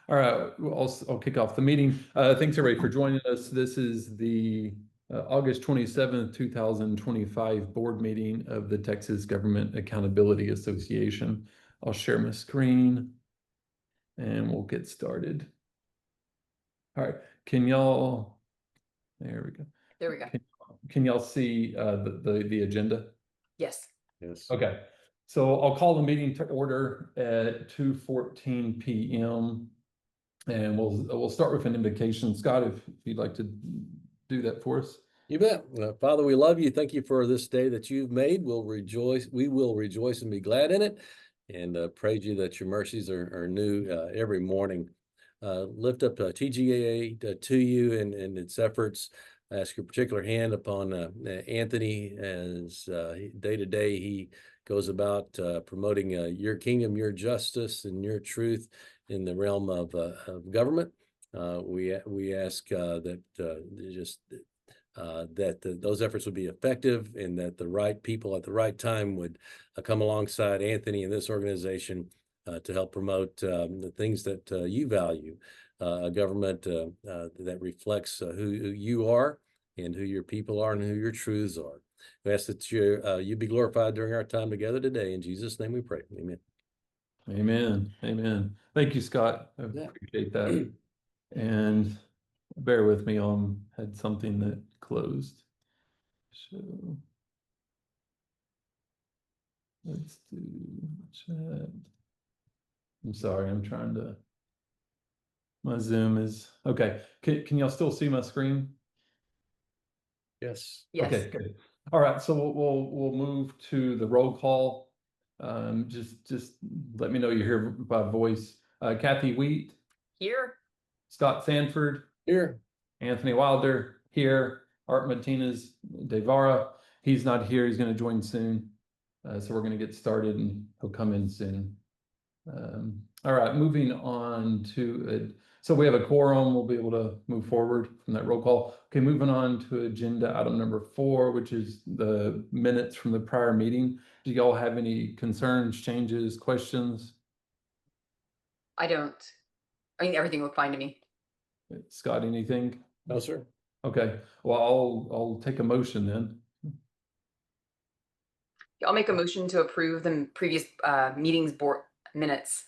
All right, I'll kick off the meeting. Thanks everybody for joining us. This is the August 27th, 2025 board meeting of the Texas Government Accountability Association. I'll share my screen and we'll get started. All right, can y'all, there we go. There we go. Can y'all see the agenda? Yes. Yes. Okay, so I'll call the meeting to order at 2:14 p.m. And we'll start with an invocation. Scott, if you'd like to do that for us. You bet. Father, we love you. Thank you for this day that you've made. We will rejoice and be glad in it. And praise you that your mercies are new every morning. Lift up TGAA to you and its efforts. I ask your particular hand upon Anthony as day to day he goes about promoting your kingdom, your justice, and your truth in the realm of government. We ask that those efforts would be effective and that the right people at the right time would come alongside Anthony and this organization to help promote the things that you value, a government that reflects who you are and who your people are and who your truths are. We ask that you be glorified during our time together today. In Jesus' name we pray. Amen. Amen. Amen. Thank you, Scott. I appreciate that. And bear with me, had something that closed. So let's do chat. I'm sorry, my Zoom is, okay. Can y'all still see my screen? Yes. Yes. Okay, good. All right, so we'll move to the roll call. Just let me know you're here by voice. Kathy Wheat. Here. Scott Sanford. Here. Anthony Wilder. Here. Art Martinez Devara. He's not here. He's going to join soon. So we're going to get started and he'll come in soon. All right, moving on to so we have a quorum. We'll be able to move forward from that roll call. Okay, moving on to agenda item number 4, which is the minutes from the prior meeting. Do y'all have any concerns, changes, questions? I don't. I mean, everything looked fine to me. Scott, anything? No, sir. Okay, well, I'll take a motion then. I'll make a motion to approve the previous meetings board minutes.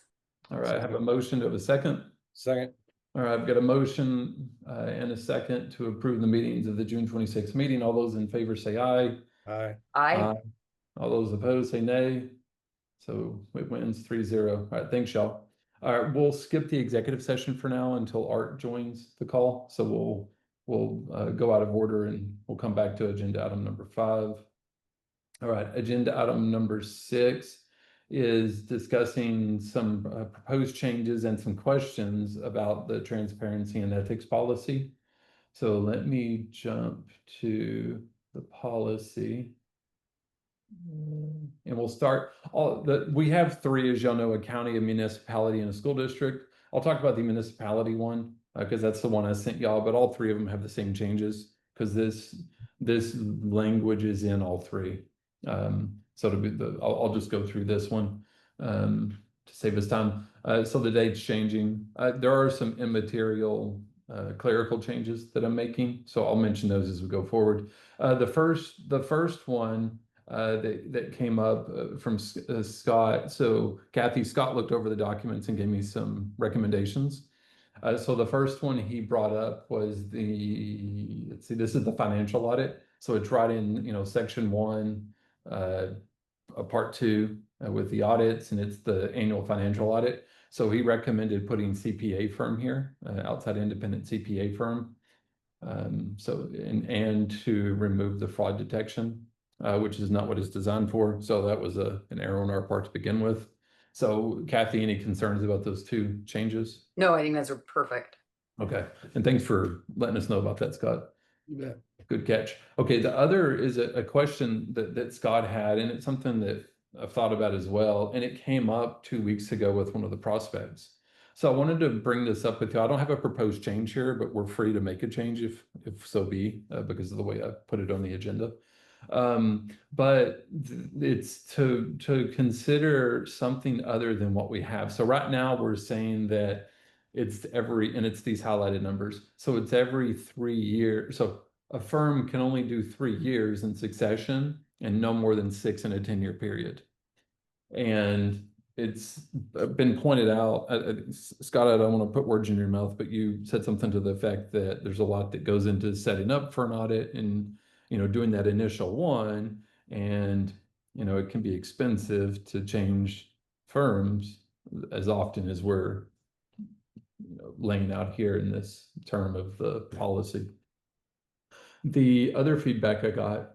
All right, I have a motion. To have a second? Second. All right, I've got a motion and a second to approve the meetings of the June 26th meeting. All those in favor say aye. Aye. Aye. All those opposed say nay. So it wins 3-0. All right, thanks, y'all. All right, we'll skip the executive session for now until Art joins the call. So we'll go out of order and we'll come back to agenda item number 5. All right, agenda item number 6 is discussing some proposed changes and some questions about the transparency and ethics policy. So let me jump to the policy. And we'll start we have 3, as y'all know, a county, a municipality, and a school district. I'll talk about the municipality one because that's the one I sent y'all, but all 3 of them have the same changes because this language is in all 3. So it'll be I'll just go through this one to save us time. So the date's changing. There are some immaterial clerical changes that I'm making, so I'll mention those as we go forward. The first one that came up from Scott. So Scott looked over the documents and gave me some recommendations. So the first one he brought up was let's see, this is the financial audit. So it's right in, section 1, part 2 with the audits, and it's the annual financial audit. So he recommended putting CPA firm here, outside independent CPA firm. So to remove the fraud detection, which is not what it's designed for. So that was an error on our part to begin with. So Kathy, any concerns about those 2 changes? No, I think those are perfect. Okay, and thanks for letting us know about that, Scott. You bet. Good catch. Okay, the other is a question that Scott had, and it's something that I've thought about as well, and it came up 2 weeks ago with one of the prospects. So I wanted to bring this up with you. I don't have a proposed change here, but we're free to make a change if so be, because of the way I put it on the agenda. But it's to consider something other than what we have. So right now we're saying that and it's these highlighted numbers. So it's every 3 years. So a firm can only do 3 years in succession and no more than six in a 10-year period. And it's been pointed out, Scott, I don't want to put words in your mouth, but you said something to the effect that there's a lot that goes into setting up for an audit and, doing that initial one. And, it can be expensive to change firms as often as we're, laying out here in this term of the policy. The other feedback I got,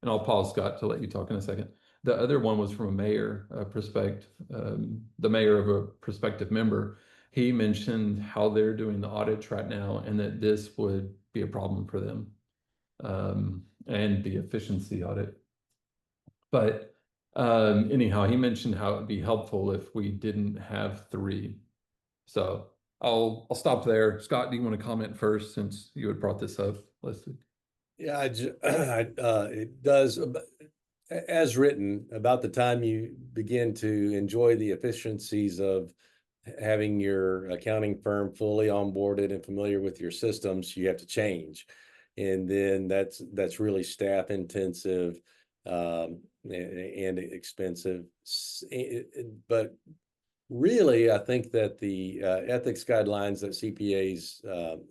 and I'll pause, Scott, to let you talk in a second. The other one was from a mayor, the mayor of a prospective member. He mentioned how they're doing the audits right now and that this would be a problem for them, and the efficiency audit. But anyhow, he mentioned how it'd be helpful if we didn't have three. So I'll stop there. Scott, do you want to comment first since you had brought this up, Leslie? Yeah, it does, as written, about the time you begin to enjoy the efficiencies of having your accounting firm fully onboarded and familiar with your systems, you have to change. And then that's really staff intensive, and expensive. But really, I think that the ethics guidelines that CPAs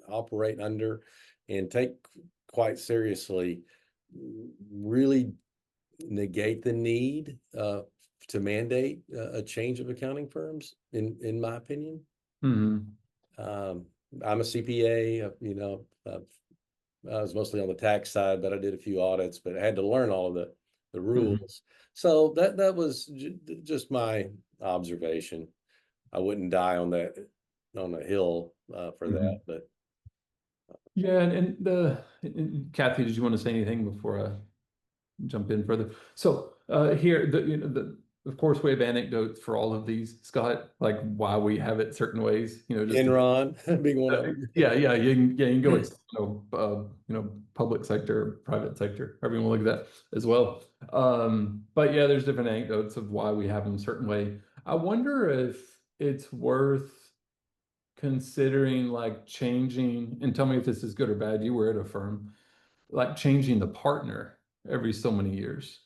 operate under and take quite seriously really negate the need to mandate a change of accounting firms, in my opinion. I'm a CPA, I was mostly on the tax side, but I did a few audits, but I had to learn all of the rules. So that was just my observation. I wouldn't die on a hill for that, but Yeah, and Kathy, did you want to say anything before I jump in further? So here, of course, we have anecdotes for all of these, Scott, like why we have it certain ways. Just Enron being one of them. yeah, you can go, public sector, private sector, however you want to look at that as well. But yeah, there's different anecdotes of why we have them a certain way. I wonder if it's worth considering like changing, and tell me if this is good or bad. You were at a firm, like changing the partner every so many years.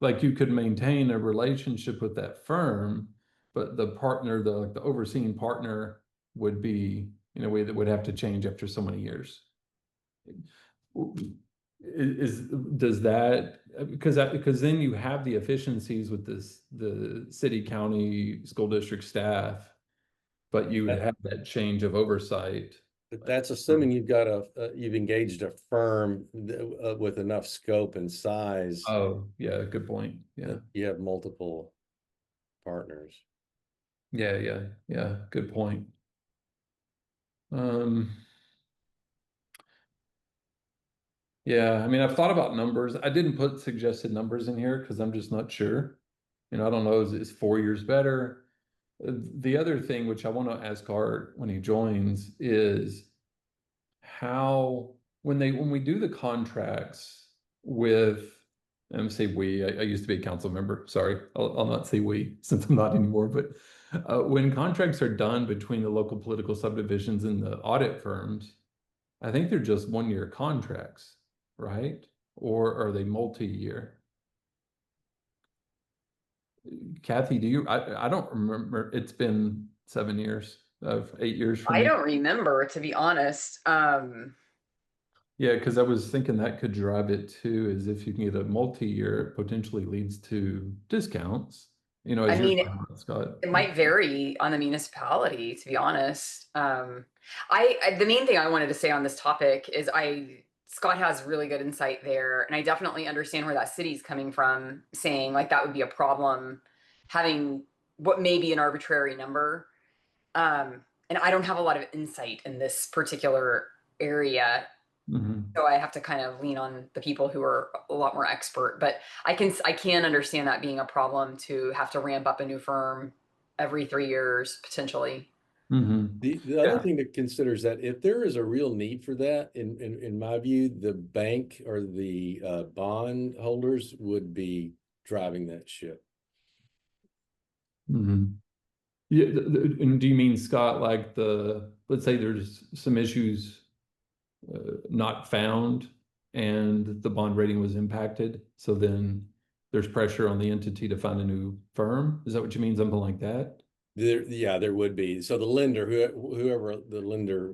Like you could maintain a relationship with that firm, but the partner, the overseeing partner would be in a way that would have to change after so many years. Does that, because then you have the efficiencies with the city, county, school district staff, but you would have that change of oversight. But that's assuming you've engaged a firm with enough scope and size. Oh, yeah, good point. Yeah. You have multiple partners. Yeah, good point. Yeah, I mean, I've thought about numbers. I didn't put suggested numbers in here because I'm just not sure. I don't know, is 4 years better? The other thing which I want to ask Art when he joins is how, when we do the contracts with, I'm say we, I used to be a council member, sorry, I'll not say we since I'm not anymore, but when contracts are done between the local political subdivisions and the audit firms, I think they're just 1-year contracts, right? Or are they multi-year? Kathy, I don't remember. It's been 7 years, of 8 years for I me. don't remember, to be honest. Yeah, because I was thinking that could drive it too, is if you can get a multi-year, it potentially leads to discounts, I as you're mean, talking about, Scott. it might vary on the municipality, to be honest. The main thing I wanted to say on this topic is Scott has really good insight there, and I definitely understand where that city's coming from, saying like that would be a problem having what may be an arbitrary number. And I don't have a lot of insight in this particular area. So I have to kind of lean on the people who are a lot more expert, but I can understand that being a problem to have to ramp up a new firm every 3 years potentially. The other thing to consider is that if there is a real need for that, in my view, the bank or the bond holders would be driving that ship. Yeah, and do you mean, Scott, like let's say there's some issues not found and the bond rating was impacted, so then there's pressure on the entity to find a new firm? Is that what you mean, something like that? Yeah, there would be. So the lender, whoever the lender,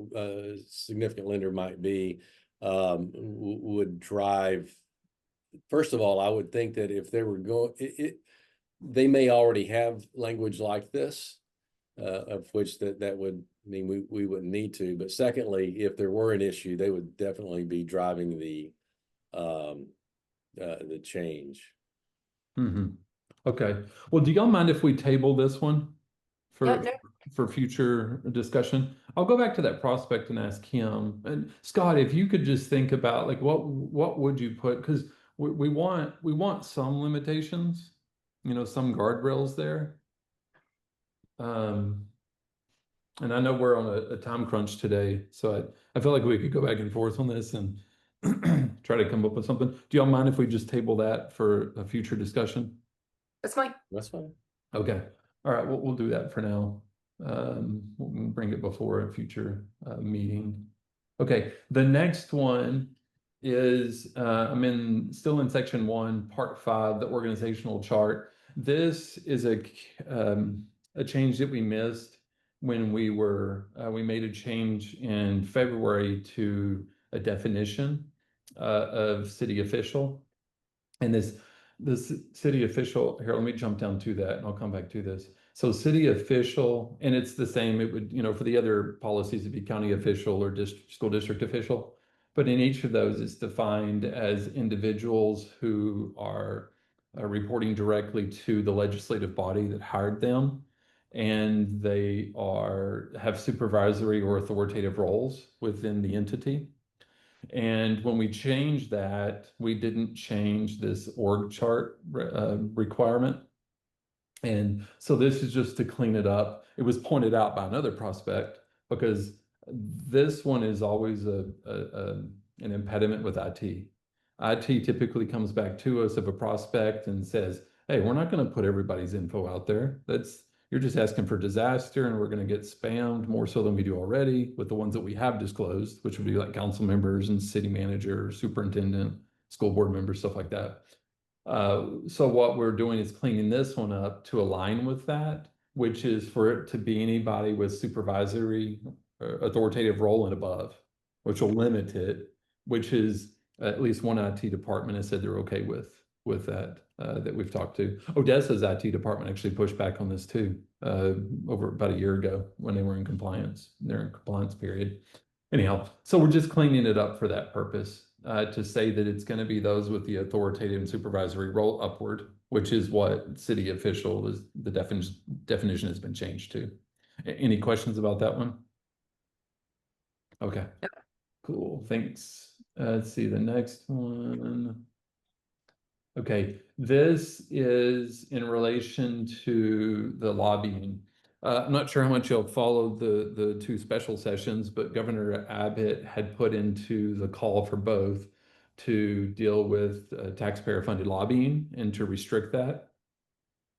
significant lender might be, would drive. First of all, I would think that if they were going, they may already have language like this, of which that would mean we wouldn't need to. But secondly, if there were an issue, they would definitely be driving the change. Okay. Well, do y'all mind if we table this one Yeah, for no, for future discussion? I'll go back to that prospect and ask him. And Scott, if you could just think about like what would you put? Because we want some limitations, some guardrails there. Um, and I know we're on a time crunch today, so I feel like we could go back and forth on this and try to come up with something. Do y'all mind if we just table that for a future discussion? that's fine. That's fine. Okay. All right. We'll do that for now. We'll bring it before a future meeting. Okay. The next one is still in section 1, part 5, the organizational chart. This is a change that we missed when we made a change in February to a definition of city official. And this city official, here, let me jump down to that and I'll come back to this. So city official, and it's the same, it would, for the other policies, it'd be county official or school district official. But in each of those, it's defined as individuals who are reporting directly to the legislative body that hired them. And they have supervisory or authoritative roles within the entity. And when we changed that, we didn't change this org chart requirement. And so this is just to clean it up. It was pointed out by another prospect because this one is always an impediment with IT. IT typically comes back to us of a prospect and says, hey, we're not going to put everybody's info out there. You're just asking for disaster, and we're going to get spammed more so than we do already with the ones that we have disclosed, which would be like council members and city manager, superintendent, school board members, stuff like that. So what we're doing is cleaning this one up to align with that, which is for it to be anybody with supervisory authoritative role and above, which will limit it, which is at least one IT department has said they're okay with that we've talked to. Odessa's IT department actually pushed back on this too, over about a year ago when they were in compliance. They're in compliance period. Anyhow, so we're just cleaning it up for that purpose, to say that it's going to be those with the authoritative and supervisory role upward, which is what city official is, the definition has been changed to. Any questions about that one? Okay, cool, thanks. Let's see the next one. Okay, this is in relation to the lobbying. I'm not sure how much you'll follow the two special sessions, but Governor Abbott had put into the call for both to deal with taxpayer-funded lobbying and to restrict that.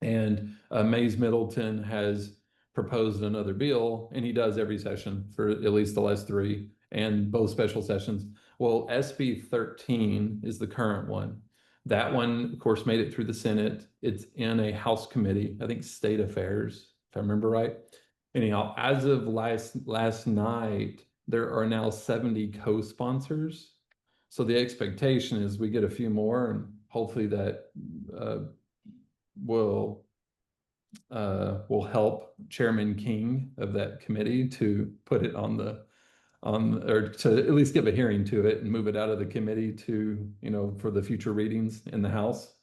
And Mays Middleton has proposed another bill, and he does every session for at least the last 3 and both special sessions. Well, SB 13 is the current one. That one, of course, made it through the Senate. It's in a House committee, I think State Affairs, if I remember right. Anyhow, as of last night, there are now 70 co-sponsors. So the expectation is we get a few more, and hopefully that will help Chairman King of that committee to put it or to at least give a hearing to it and move it out of the committee to, for the future readings in the House.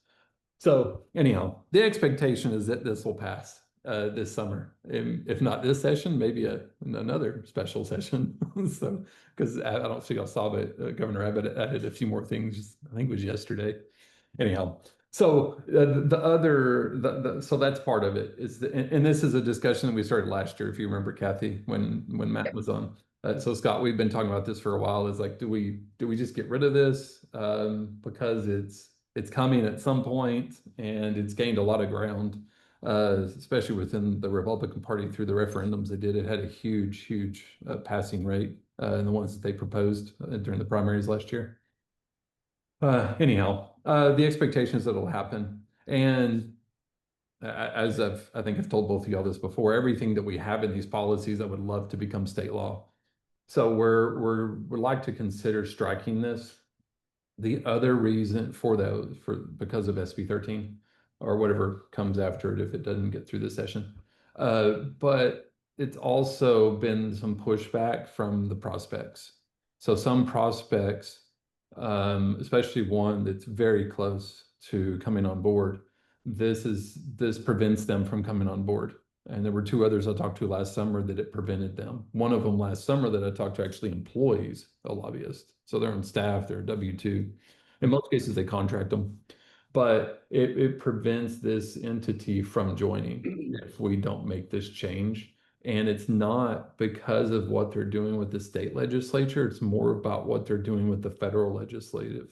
So anyhow, the expectation is that this will pass this summer. If not this session, maybe another special session. So, because I don't think I saw, but Governor Abbott added a few more things, I think it was yesterday. Anyhow, so so that's part of it is and this is a discussion that we started last year, if you remember, Kathy, when Matt was on. So Scott, we've been talking about this for a while. Is like, do we just get rid of this because it's coming at some point and it's gained a lot of ground. especially within the Republican Party through the referendums they did. It had a huge passing rate in the ones that they proposed during the primaries last year. Anyhow, the expectation is that it'll happen. And as I think I've told both of y'all this before, everything that we have in these policies, I would love to become state law. So we'd like to consider striking this. The other reason for those, because of SB 13 or whatever comes after it if it doesn't get through the session. But it's also been some pushback from the prospects. So some prospects, especially one that's very close to coming on board, this prevents them from coming on board. And there were two others I talked to last summer that it prevented them. One of them last summer that I talked to actually employs a lobbyist. So they're on staff, they're W-2. In most cases, they contract them. But it prevents this entity from joining if we don't make this change. And it's not because of what they're doing with the state legislature. It's more about what they're doing with the federal legislature,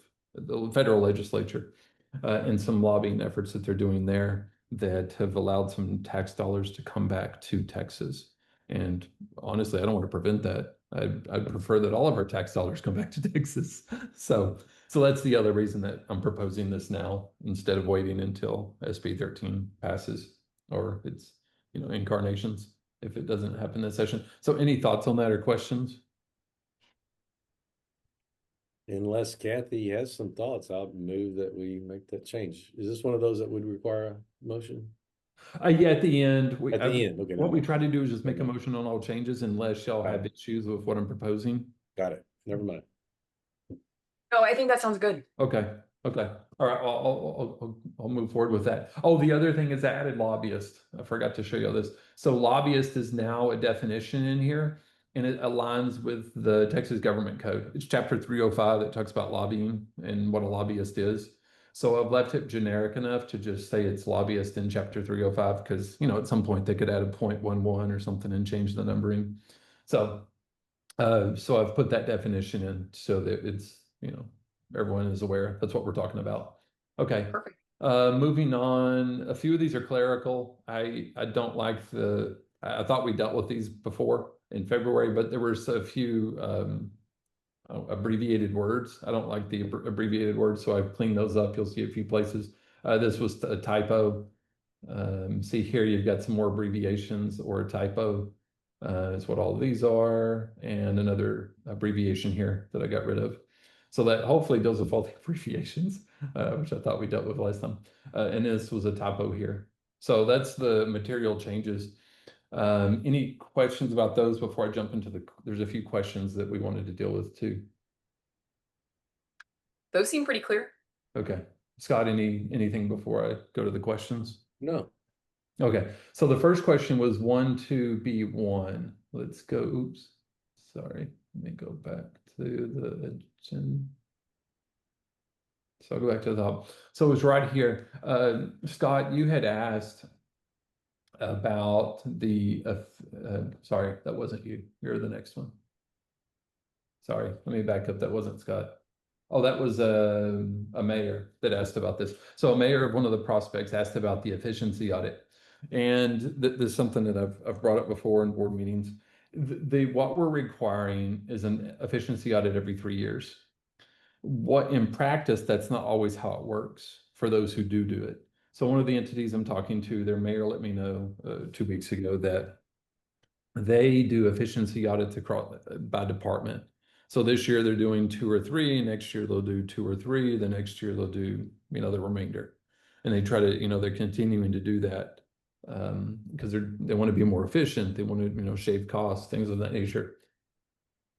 and some lobbying efforts that they're doing there that have allowed some tax dollars to come back to Texas. And honestly, I don't want to prevent that. I'd prefer that all of our tax dollars come back to Texas. So that's the other reason that I'm proposing this now instead of waiting until SB 13 passes or it's, incarnations if it doesn't happen this session. So any thoughts on that or questions? Unless Kathy has some thoughts, I'll move that we make that change. Is this one of those that would require a motion? Yeah, at the end, At the end, okay. what we try to do is just make a motion on all changes unless y'all have issues with what I'm proposing. Got it. Never mind. No, I think that sounds good. Okay. All right. I'll move forward with that. Oh, the other thing is I added lobbyist. I forgot to show you all this. So lobbyist is now a definition in here, and it aligns with the Texas Government Code. It's chapter 305 that talks about lobbying and what a lobbyist is. So I've left it generic enough to just say it's lobbyist in chapter 305 because, at some point they could add a 0.11 or something and change the numbering. So I've put that definition in so that it's, everyone is aware. That's what we're talking about. Okay. Perfect. Moving on, a few of these are clerical. I don't like I thought we dealt with these before in February, but there were a few abbreviated words. I don't like the abbreviated words, so I've cleaned those up. You'll see a few places. This was a typo. See here, you've got some more abbreviations or a typo. Is what all of these are, and another abbreviation here that I got rid of. So that hopefully deals with all the abbreviations, which I thought we dealt with last time. And this was a typo here. So that's the material changes. Any questions about those before I jump into there's a few questions that we wanted to deal with too. Those seem pretty clear. Okay. Scott, anything before I go to the questions? No. Okay, so the first question was 1-2B1. Let's go, oops, sorry. Let me go back to the agenda. So I'll go back to the top. So it was right here. Scott, you had asked about sorry, that wasn't you. You're the next one. Sorry, let me back up. That wasn't Scott. Oh, that was a mayor that asked about this. So a mayor of one of the prospects asked about the efficiency audit. And this is something that I've brought up before in board meetings. What we're requiring is an efficiency audit every 3 years. What in practice, that's not always how it works for those who do it. So one of the entities I'm talking to, their mayor let me know 2 weeks ago that they do efficiency audits across by department. So this year they're doing 2 or 3, next year they'll do 2 or 3, the next year they'll do, the remainder. And they try to, they're continuing to do that because they want to be more efficient. They want to, shave costs, things of that nature.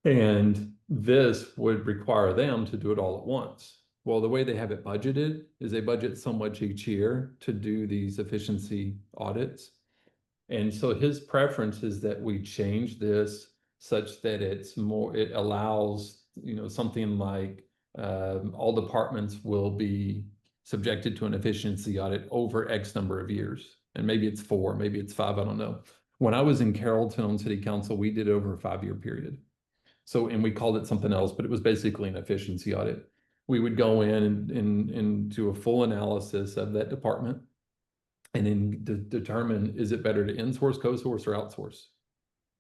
And this would require them to do it all at once. Well, the way they have it budgeted is they budget so much each year to do these efficiency audits. And so his preference is that we change this such that it allows, something like all departments will be subjected to an efficiency audit over X number of years. And maybe it's 4, maybe it's 5, I don't know. When I was in Carrollton on city council, we did over a 5-year period. So, and we called it something else, but it was basically an efficiency audit. We would go in and do a full analysis of that department and then determine, is it better to in-source, co-source, or outsource?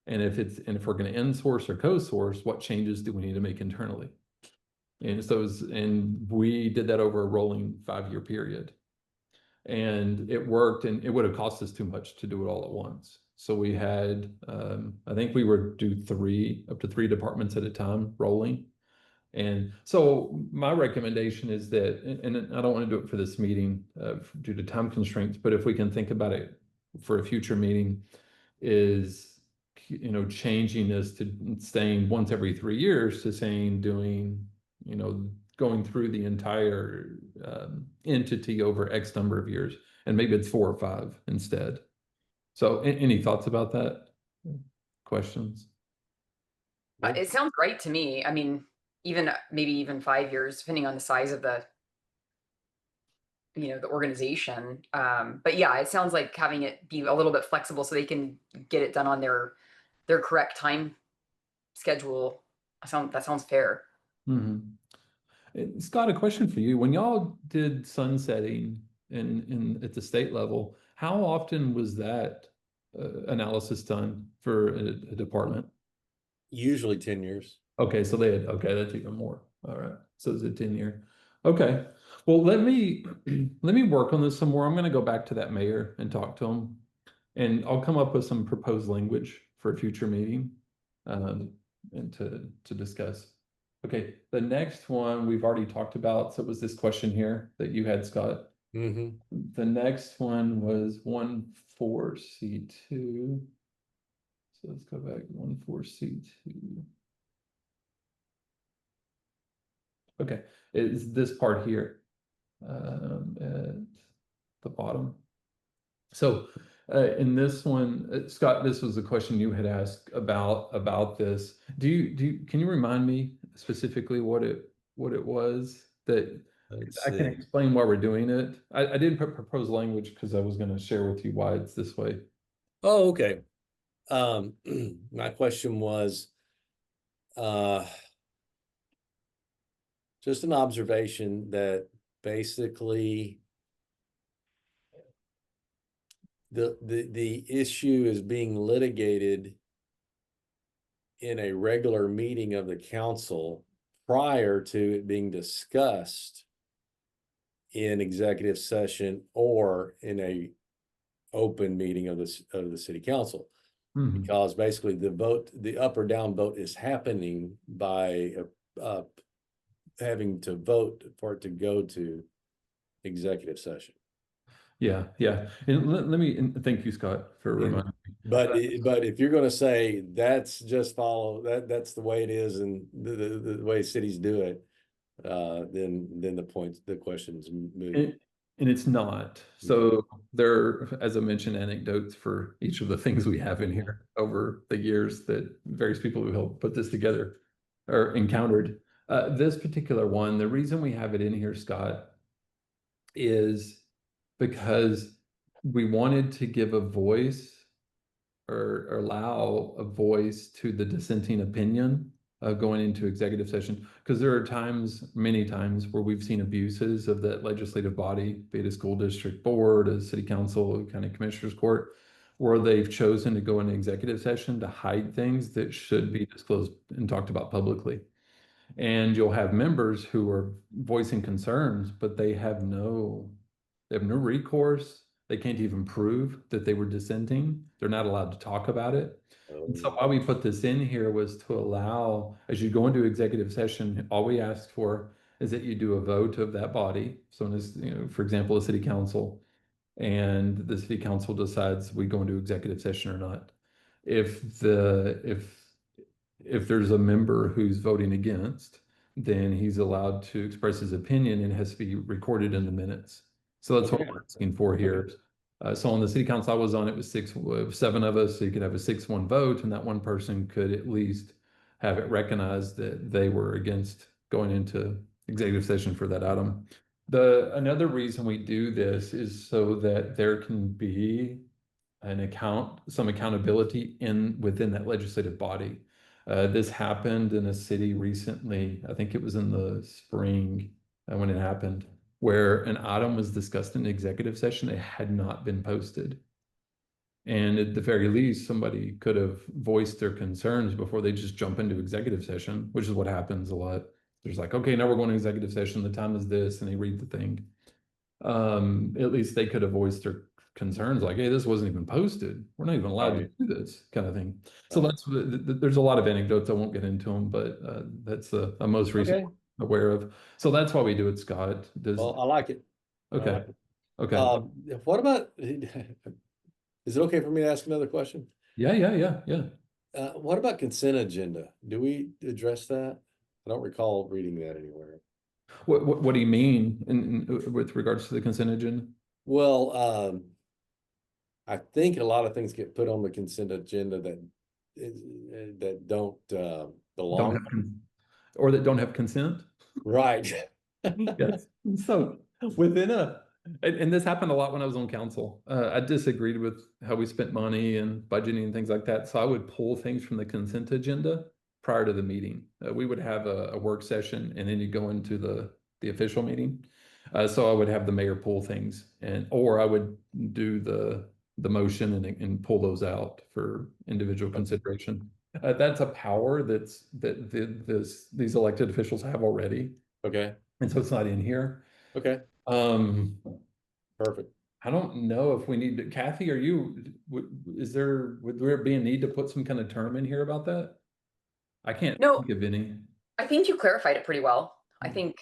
And if we're going to in-source or co-source, what changes do we need to make internally? And we did that over a rolling 5-year period. And it worked, and it would have cost us too much to do it all at once. So we had, I think we were do up to three departments at a time rolling. And so my recommendation is that, and I don't want to do it for this meeting due to time constraints, but if we can think about it for a future meeting, is, changing this to staying once every 3 years to saying doing, going through the entire entity over X number of years, and maybe it's 4 or 5 instead. So any thoughts about that? Questions? It sounds right to me. I mean, even maybe even 5 years, depending on the size of the organization. But yeah, it sounds like having it be a little bit flexible so they can get it done on their correct time schedule. That sounds fair. Mm-hmm. Scott, a question for you. When y'all did sunsetting in at the state level, how often was that analysis done for a department? Usually 10 years. Okay, so they had, okay, that's even more. All right. So it's a 10-year. Okay. Well, let me let me work on this some more. I'm going to go back to that mayor and talk to him, and I'll come up with some proposed language for a future meeting, and to discuss. Okay, the next one we've already talked about. So it was this question here that you had, Scott. Mm-hmm. The next one was 14C2. So let's go back 14C2. Okay, is this part here at the bottom. So in this one, Scott, this was a question you had asked about this. Can you remind me specifically what it was that Let's I can see. explain why we're doing it? I didn't put proposed language because I was going to share with you why it's this way. Oh, okay. My question was just an observation that basically the issue is being litigated in a regular meeting of the council prior to it being discussed in executive session or in a open meeting of the city council. Mhm. Because basically the up or down vote is happening by having to vote for it to go to executive session. Yeah, yeah. And let me, and thank you, Scott, for reminding me. But if you're going to say that's just follow that's the way it is and the way cities do it, then the question's moot. And it's not. So there, as I mentioned, anecdotes for each of the things we have in here over the years that various people who helped put this together or encountered. This particular one, the reason we have it in here, Scott, is because we wanted to give a voice or allow a voice to the dissenting opinion going into executive session. Because there are times, many times, where we've seen abuses of that legislative body, be it a school district board, a city council, a county commissioner's court, where they've chosen to go into executive session to hide things that should be disclosed and talked about publicly. And you'll have members who are voicing concerns, but they have no recourse. They can't even prove that they were dissenting. They're not allowed to talk about it. And so why we put this in here was to allow, as you go into executive session, all we ask for is that you do a vote of that body. So, for example, a city council, and the city council decides we go into executive session or not. If there's a member who's voting against, then he's allowed to express his opinion and it has to be recorded in the minutes. So that's what we're asking for here. So on the city council I was on, it was 7 of us, so you could have a 6-1 vote, and that one person could at least have it recognized that they were against going into executive session for that item. Another reason we do this is so that there can be some accountability within that legislative body. This happened in a city recently. I think it was in the spring when it happened, where an item was discussed in executive session, it had not been posted. And at the very least, somebody could have voiced their concerns before they just jump into executive session, which is what happens a lot. There's like, okay, now we're going to executive session. The time is this, and they read the thing. At least they could have voiced their concerns like, hey, this wasn't even posted. We're not even allowed to do this kind of thing. So Right. that's, there's a lot of anecdotes. I won't get into them, but that's the most recent Okay. aware of. So that's why we do it, Scott. Does, Well, I like it. I okay, like it. okay. What about, is it okay for me to ask another question? Yeah. What about consent agenda? Do we address that? I don't recall reading that anywhere. What do you mean with regards to the consent agenda? Well, I think a lot of things get put on the consent agenda that don't Don't belong. have, or that don't have consent? Right. Yes. So within and this happened a lot when I was on council. I disagreed with how we spent money and budgeting and things like that. So I would pull things from the consent agenda prior to the meeting. We would have a work session and then you go into the official meeting. So I would have the mayor pull things or I would do the motion and pull those out for individual consideration. That's a power these elected officials have already. Okay. And so it's not in here. Okay. Um, Perfect. I don't know if we need to, Kathy, would there be a need to put some kind of term in here about that? I can't No, think of any. I think you clarified it pretty well. I think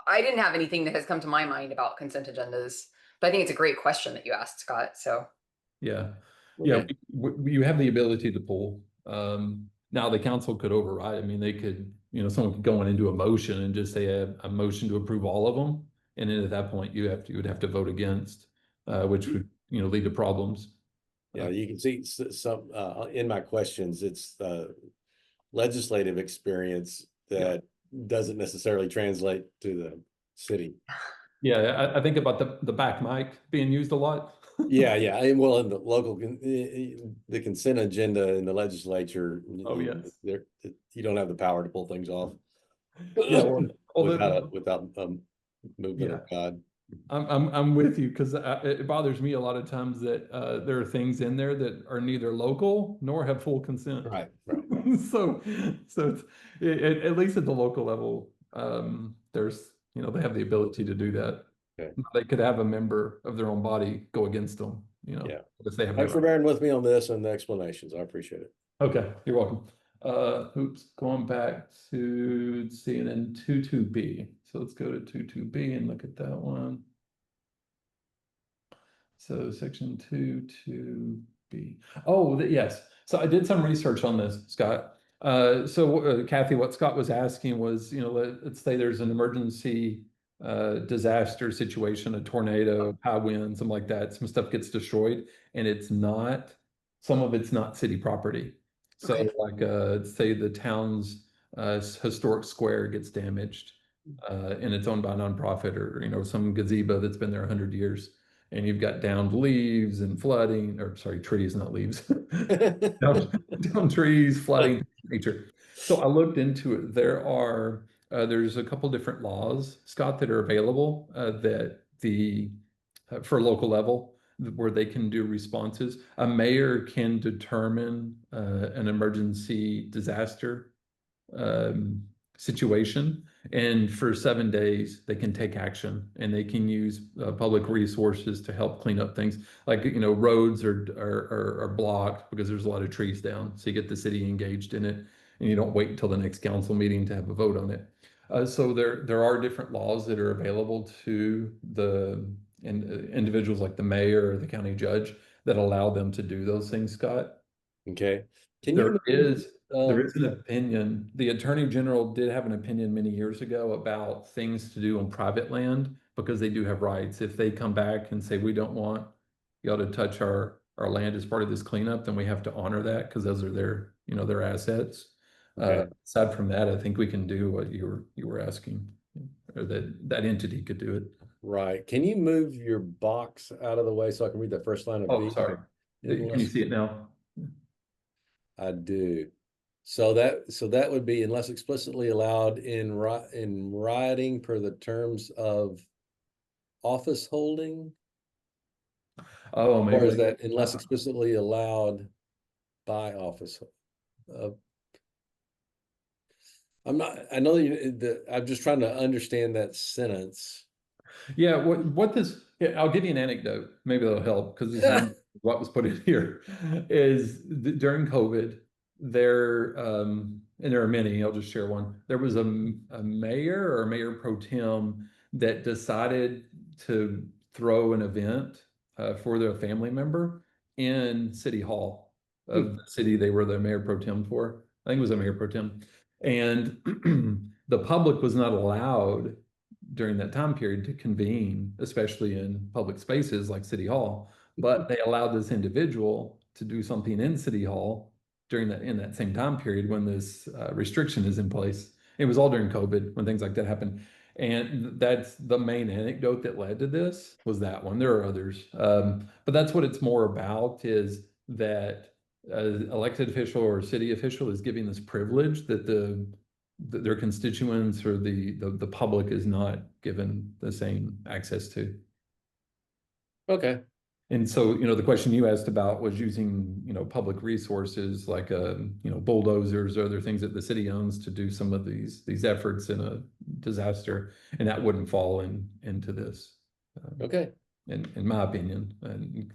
I didn't have anything that has come to my mind about consent agendas, but I think it's a great question that you asked, Scott. So Yeah. Yeah, Okay. you have the ability to pull. Now the council could override. I mean, someone could go in and do a motion and just say a motion to approve all of them. And then at that point, you would have to vote against, which would, lead to problems. Yeah, you can see some in my questions, it's legislative experience that doesn't necessarily translate to the city. Yeah, I think about the back mic being used a lot. Yeah, and well, in the local, the consent agenda in the legislature, Oh, yes. you don't have the power to pull things off. Yeah, without movement yeah. of God. I'm with you because it bothers me a lot of times that there are things in there that are neither local nor have full consent. Right. So at least at the local level, there's they have the ability to do that. Okay. They could have a member of their own body go against them. Yeah. If they have. Thanks for bearing with me on this and the explanations. I appreciate it. Okay, you're welcome. Going back to CNN 22B. So let's go to 22B and look at that one. So section 22B. Oh, yes. So I did some research on this, Scott. Kathy, what Scott was asking was, let's say there's an emergency disaster situation, a tornado, high wind, something like that. Some stuff gets destroyed and some of it's not city property. So Okay. like, say the town's historic square gets damaged and it's owned by a nonprofit or, some gazebo that's been there 100 years. And you've got downed leaves and flooding, or sorry, trees, not leaves. down trees, flooding, nature. So I looked into it. There's a couple different laws, Scott, that are available for local level where they can do responses. A mayor can determine an emergency disaster situation, and for 7 days they can take action and they can use public resources to help clean up things like roads are blocked because there's a lot of trees down, so you get the city engaged in it and you don't wait until the next council meeting to have a vote on it. So there are different laws that are available to the individuals like the mayor or the county judge that allow them to do those things, Scott. Okay. There is an opinion. The Attorney General did have an opinion many years ago about things to do on private land because they do have rights. If they come back and say, we don't want y'all to touch our land as part of this cleanup, then we have to honor that because those are their assets. Okay. Aside from that, I think we can do what you were asking, or that entity could do it. Right. Can you move your box out of the way so I can read the first line of B? Oh, sorry. Can you see it now? I do. So that would be unless explicitly allowed in writing per the terms of office holding, Oh, or maybe. is that unless explicitly allowed by office? Uh, I know I'm just trying to understand that sentence. Yeah, I'll give you an anecdote. Maybe that'll help because this is what was put in here is during COVID, and there are many, I'll just share one. There was a mayor or mayor pro tem that decided to throw an event for their family member in City Hall of the city they were the mayor pro tem for. I think it was a mayor pro tem. And the public was not allowed during that time period to convene, especially in public spaces like City Hall. But they allowed this individual to do something in City Hall in that same time period when this restriction is in place. It was all during COVID when things like that happened. And that's the main anecdote that led to this was that one. There are others, but that's what it's more about is that elected official or city official is giving this privilege that their constituents or the public is not given the same access to. Okay. And so, the question you asked about was using, public resources like, bulldozers or other things that the city owns to do some of these efforts in a disaster, and that wouldn't fall into this. Okay. In my opinion,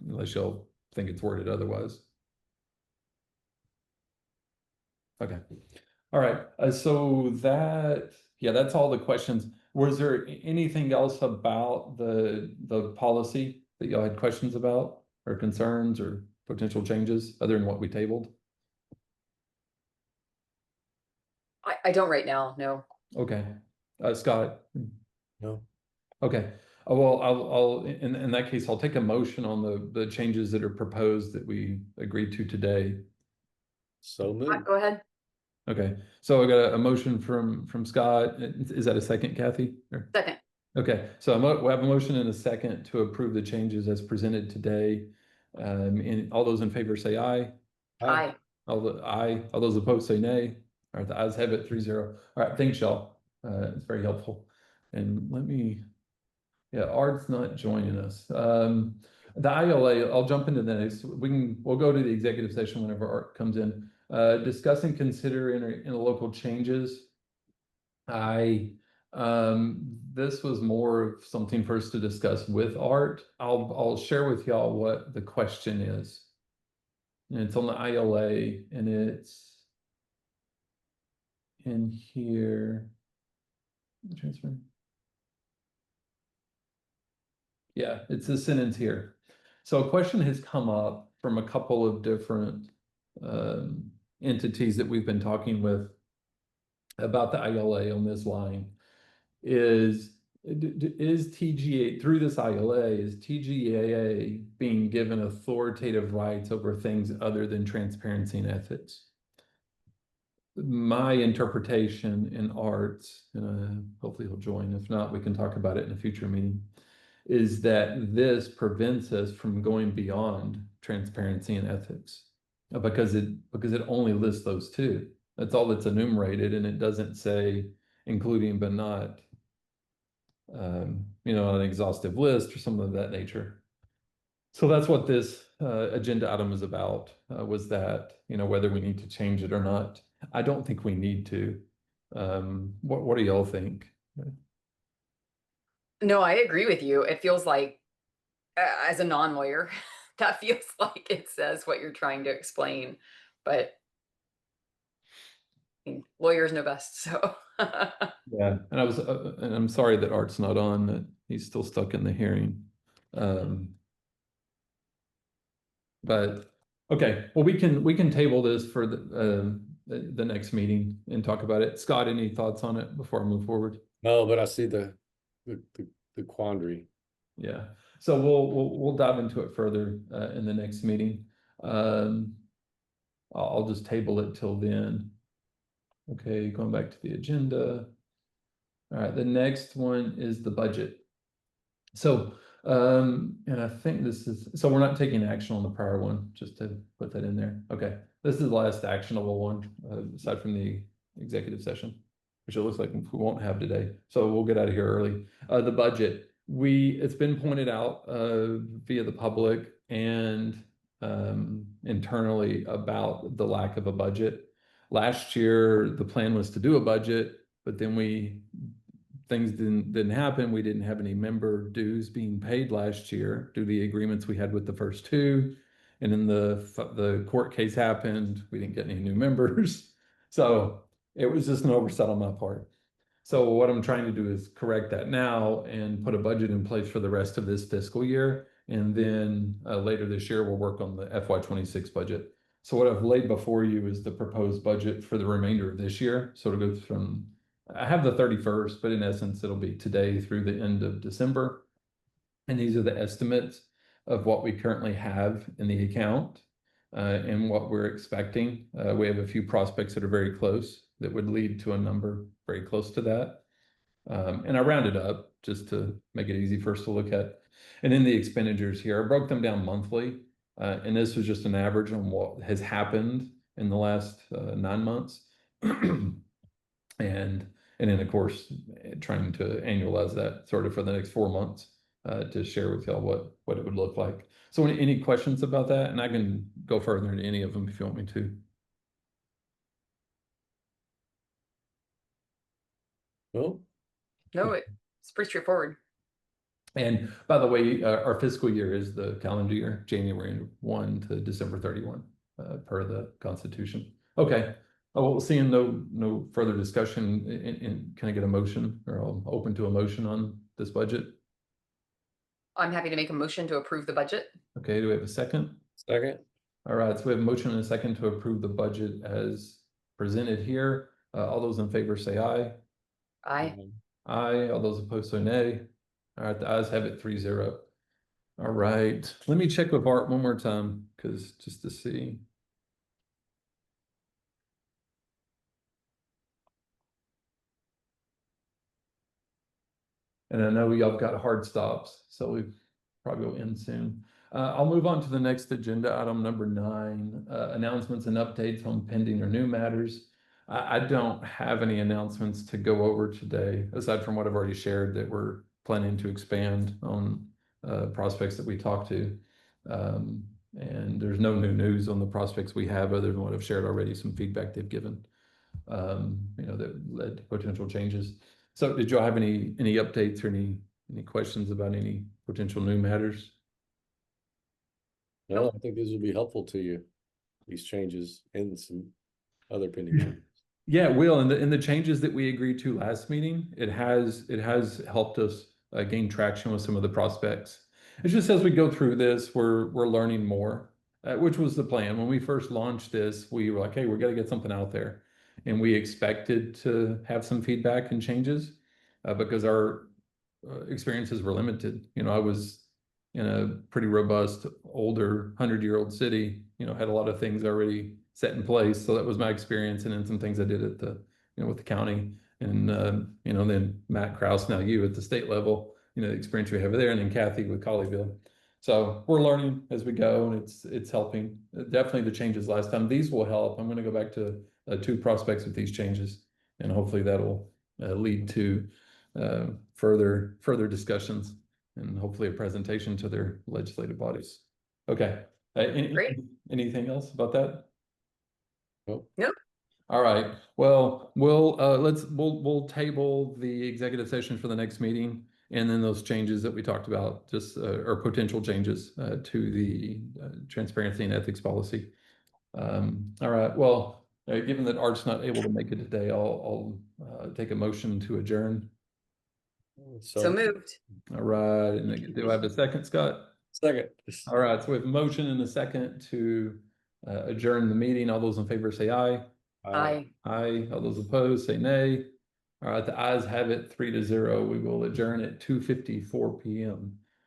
unless you'll think it's worded otherwise. Okay. All right. So that's all the questions. Was there anything else about the policy that y'all had questions about or concerns or potential changes other than what we tabled? I don't right now, no. Okay. Scott? No. Okay. Well, I'll in that case, I'll take a motion on the changes that are proposed that we agreed to today. So moved. Go ahead. Okay, so I got a motion from Scott. Is that a second, Kathy? Second. Okay, so we have a motion and a second to approve the changes as presented today. And all those in favor say aye. Aye. All those opposed say nay. All right, the ayes have it 3-0. All right, thanks, y'all. It's very helpful. And yeah, Art's not joining us. The ILA, I'll jump into the next. We'll go to the executive session whenever Art comes in. Discuss and consider interlocal changes. This was more of something for us to discuss with Art. I'll share with y'all what the question is. And it's on the ILA and it's in here. Transfer. Yeah, it's this sentence here. So a question has come up from a couple of different entities that we've been talking with about the ILA on this line. Is TGAA through this ILA, is TGAA being given authoritative rights over things other than transparency and ethics? My interpretation in Arts, and hopefully he'll join. If not, we can talk about it in a future meeting. Is that this prevents us from going beyond transparency and ethics because it only lists those two. That's all that's enumerated, and it doesn't say including but not, an exhaustive list or something of that nature. So that's what this agenda item is about, was that, whether we need to change it or not. I don't think we need to. What do y'all think? No, I agree with you. It feels like, as a non-lawyer, that feels like it says what you're trying to explain, but lawyers know best, so. Yeah, and I'm sorry that Art's not on, that he's still stuck in the hearing. But okay, well, we can table this for the next meeting and talk about it. Scott, any thoughts on it before I move forward? No, but I see the quandary. Yeah, so we'll dive into it further in the next meeting. I'll just table it till then. Okay, going back to the agenda. All right, the next one is the budget. So, and I think so we're not taking action on the prior one, just to put that in there. Okay. This is the last actionable one, aside from the executive session, which it looks like we won't have today. So we'll get out of here early. The budget, it's been pointed out via the public and internally about the lack of a budget. Last year, the plan was to do a budget, but then things didn't happen. We didn't have any member dues being paid last year due to the agreements we had with the first two. And then the court case happened. We didn't get any new members. So it was just an oversight on my part. So what I'm trying to do is correct that now and put a budget in place for the rest of this fiscal year. And then later this year, we'll work on the FY26 budget. So what I've laid before you is the proposed budget for the remainder of this year. So it'll go from, I have the 31st, but in essence, it'll be today through the end of December. And these are the estimates of what we currently have in the account and what we're expecting. We have a few prospects that are very close that would lead to a number very close to that. And I rounded up just to make it easy for us to look at. And in the expenditures here, I broke them down monthly. And this was just an average on what has happened in the last 9 months. And then, of course, trying to annualize that sort of for the next 4 months to share with y'all what it would look like. So any questions about that? And I can go further into any of them if you want me to. Well, No, it's pretty straightforward. And by the way, our fiscal year is the calendar year, January 1 to December 31, per the Constitution. Okay. Oh, well, seeing no further discussion, can I get a motion, or I'm open to a motion on this budget? I'm happy to make a motion to approve the budget. Okay, do we have a second? second. All right, so we have a motion and a second to approve the budget as presented here. All those in favor say aye. Aye. Aye. All those opposed say nay. All right, the ayes have it 3-0. All right, let me check with Art one more time, because just to see. And I know y'all got hard stops, so we probably will end soon. I'll move on to the next agenda item, number 9, announcements and updates on pending or new matters. I don't have any announcements to go over today, aside from what I've already shared, that we're planning to expand on prospects that we talked to. And there's no new news on the prospects we have other than what I've shared already, some feedback they've given, that led to potential changes. So did y'all have any updates or any questions about any potential new matters? No, I think these will be helpful to you, these changes and some other pending changes. Yeah, it will. And the changes that we agreed to last meeting, it has helped us gain traction with some of the prospects. It's just as we go through this, we're learning more, which was the plan. When we first launched this, we were like, hey, we're going to get something out there. And we expected to have some feedback and changes because our experiences were limited. I was in a pretty robust, older 100-year-old city, had a lot of things already set in place. So that was my experience. And then some things I did at with the county, and, then Matt Krause, now you at the state level, the experience we have there, and then Kathy with Colleyville. So we're learning as we go, and it's helping. Definitely the changes last time. These will help. I'm going to go back to 2 prospects with these changes, and hopefully that'll lead to further discussions and hopefully a presentation to their legislative bodies. Okay. Great. Anything else about that? Nope. All right. Well, we'll table the executive session for the next meeting, and then those changes that we talked about, just or potential changes to the transparency and ethics policy. All right. Well, given that Art's not able to make it today, I'll take a motion to adjourn. So moved. All right. And do I have a second, Scott? Second. All right. So we have a motion and a second to adjourn the meeting. All those in favor say aye. Aye. Aye. All those opposed say nay. All right. The ayes have it 3-0. We will adjourn at 2:54 p.m.